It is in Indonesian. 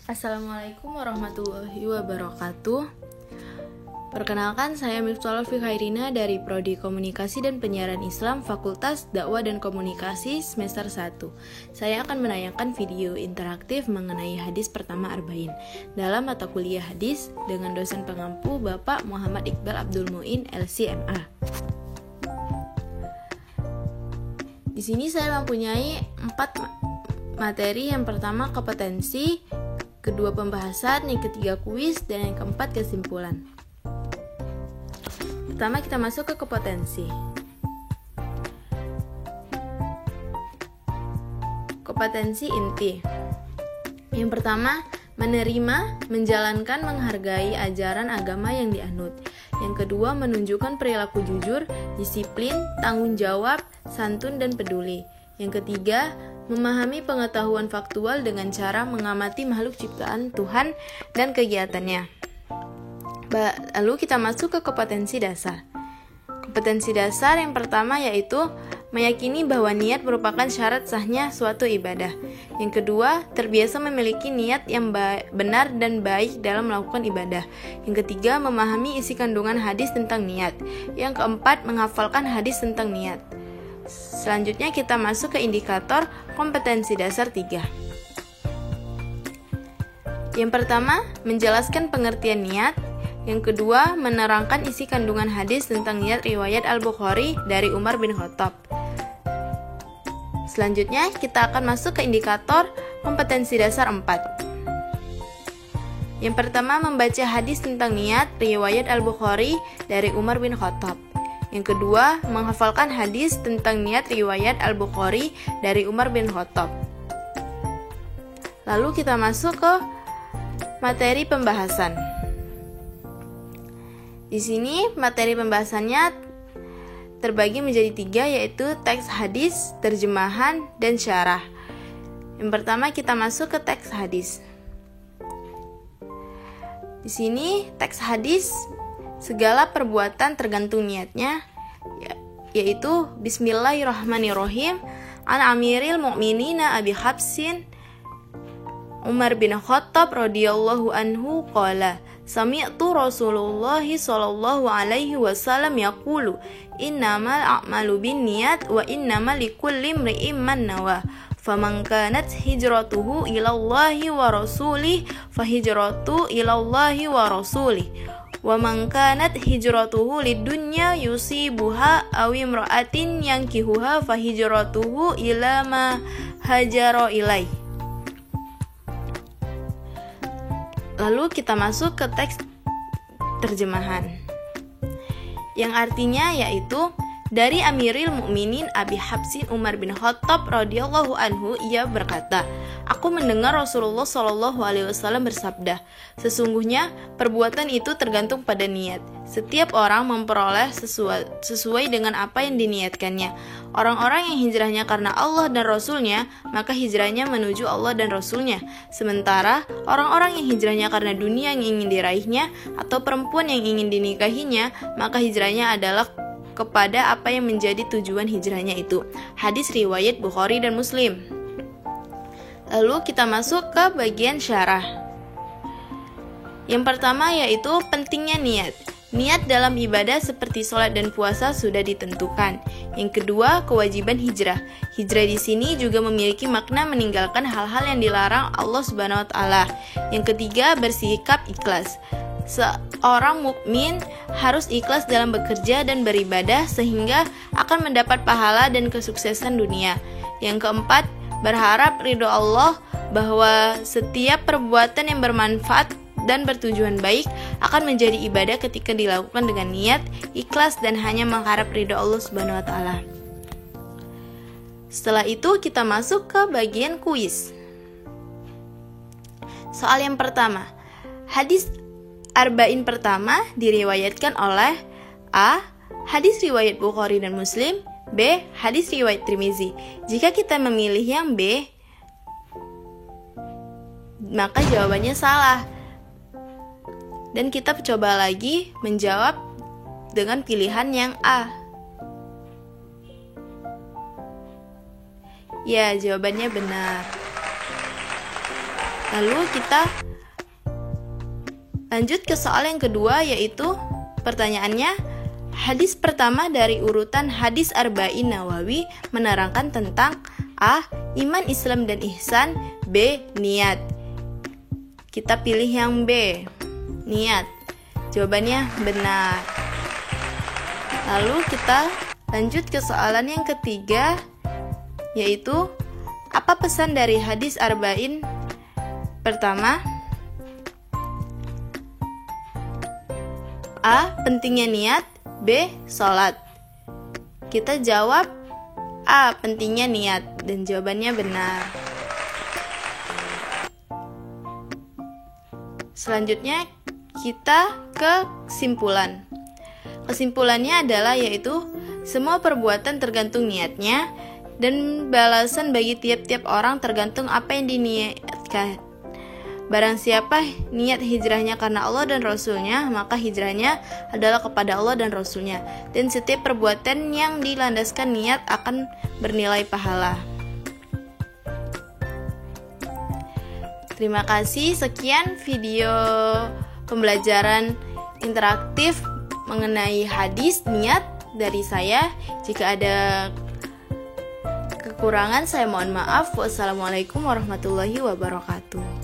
Assalamualaikum warahmatullahi wabarakatuh. Perkenalkan, saya Miftahul Fikhairina dari Prodi Komunikasi dan Penyiaran Islam Fakultas Dakwah dan Komunikasi semester 1. Saya akan menayangkan video interaktif mengenai hadis pertama Arba'in dalam mata kuliah hadis dengan dosen pengampu Bapak Muhammad Iqbal Abdul Muin LCMA. Di sini saya mempunyai 4 materi. Yang pertama kompetensi, kedua pembahasan, yang ketiga kuis, dan yang keempat kesimpulan. Pertama kita masuk ke kompetensi. Kompetensi inti. Yang pertama, menerima, menjalankan, menghargai ajaran agama yang dianut. Yang kedua, menunjukkan perilaku jujur, disiplin, tanggung jawab, santun, dan peduli. Yang ketiga, memahami pengetahuan faktual dengan cara mengamati makhluk ciptaan Tuhan dan kegiatannya. Lalu kita masuk ke kompetensi dasar. Kompetensi dasar yang pertama yaitu meyakini bahwa niat merupakan syarat sahnya suatu ibadah. Yang kedua, terbiasa memiliki niat yang benar dan baik dalam melakukan ibadah. Yang ketiga, memahami isi kandungan hadis tentang niat. Yang keempat, menghafalkan hadis tentang niat. Selanjutnya kita masuk ke indikator kompetensi dasar 3. Yang pertama, menjelaskan pengertian niat. Yang kedua, menerangkan isi kandungan hadis tentang niat riwayat Al-Bukhari dari Umar bin Khattab. Selanjutnya, kita akan masuk ke indikator kompetensi dasar 4. Yang pertama, membaca hadis tentang niat riwayat Al-Bukhari dari Umar bin Khattab. Yang kedua, menghafalkan hadis tentang niat riwayat Al-Bukhari dari Umar bin Khattab. Lalu kita masuk ke materi pembahasan. Di sini materi pembahasannya terbagi menjadi 3, yaitu teks hadis, terjemahan, dan syarah. Yang pertama kita masuk ke teks hadis. Di sini teks hadis, segala perbuatan tergantung niatnya, yaitu Bismillahirrahmanirrahim. An Amiril Mu'minina Abi Habsin Umar bin Khattab radhiyallahu anhu qala Sami'tu Rasulullah sallallahu alaihi wasallam yaqulu innamal a'malu binniyat wa innamal likulli imri'in man nawa faman kanat hijratuhu ila Allahi wa rasulih fahijratu ila Allahi wa rasulih wa man kanat hijratuhu lidunya yusibuha aw imra'atin yankihuha fahijratuhu ila ma hajara ilaih. Lalu kita masuk ke teks terjemahan, yang artinya yaitu dari Amiril Mukminin Abi Habsin Umar bin Khattab radhiyallahu anhu, ia berkata, aku mendengar Rasulullah sallallahu alaihi wasallam bersabda, sesungguhnya perbuatan itu tergantung pada niat. Setiap orang memperoleh sesuai dengan apa yang diniatkannya. Orang-orang yang hijrahnya karena Allah dan Rasulnya, maka hijrahnya menuju Allah dan Rasulnya. Sementara orang-orang yang hijrahnya karena dunia yang ingin diraihnya atau perempuan yang ingin dinikahinya, maka hijrahnya adalah kepada apa yang menjadi tujuan hijrahnya itu. Hadis riwayat Bukhari dan Muslim. Lalu kita masuk ke bagian syarah. Yang pertama yaitu pentingnya niat. Niat dalam ibadah seperti sholat dan puasa sudah ditentukan. Yang kedua, kewajiban hijrah. Hijrah di sini juga memiliki makna meninggalkan hal-hal yang dilarang Allah Subhanahu wa taala. Yang ketiga, bersikap ikhlas. Seorang mukmin harus ikhlas dalam bekerja dan beribadah sehingga akan mendapat pahala dan kesuksesan dunia. Yang keempat, berharap ridho Allah, bahwa setiap perbuatan yang bermanfaat dan bertujuan baik akan menjadi ibadah ketika dilakukan dengan niat, ikhlas, dan hanya mengharap ridho Allah Subhanahu wa taala. Setelah itu kita masuk ke bagian kuis. Soal yang pertama, hadis Arba'in pertama diriwayatkan oleh A. Hadis riwayat Bukhari dan Muslim. B. Hadis riwayat Tirmizi. Jika kita memilih yang B, maka jawabannya salah. Dan kita coba lagi menjawab dengan pilihan yang A. Ya, jawabannya benar. Lalu kita lanjut ke soal yang kedua, yaitu pertanyaannya, hadis pertama dari urutan hadis Arba'in Nawawi menerangkan tentang A. Iman, Islam, dan ihsan. B. Niat. Kita pilih yang B, niat. Jawabannya benar. Lalu kita lanjut ke soalan yang ketiga, yaitu apa pesan dari hadis Arba'in pertama? A. Pentingnya niat. B. Sholat. Kita jawab A. Pentingnya niat, dan jawabannya benar. Selanjutnya kita ke kesimpulan. Kesimpulannya adalah yaitu semua perbuatan tergantung niatnya, dan balasan bagi tiap-tiap orang tergantung apa yang diniatkan. Barang siapa niat hijrahnya karena Allah dan Rasulnya, maka hijrahnya adalah kepada Allah dan Rasulnya. Dan setiap perbuatan yang dilandaskan niat akan bernilai pahala. Terima kasih, sekian video pembelajaran interaktif mengenai hadis niat dari saya. Jika ada kekurangan, saya mohon maaf. Wassalamualaikum warahmatullahi wabarakatuh.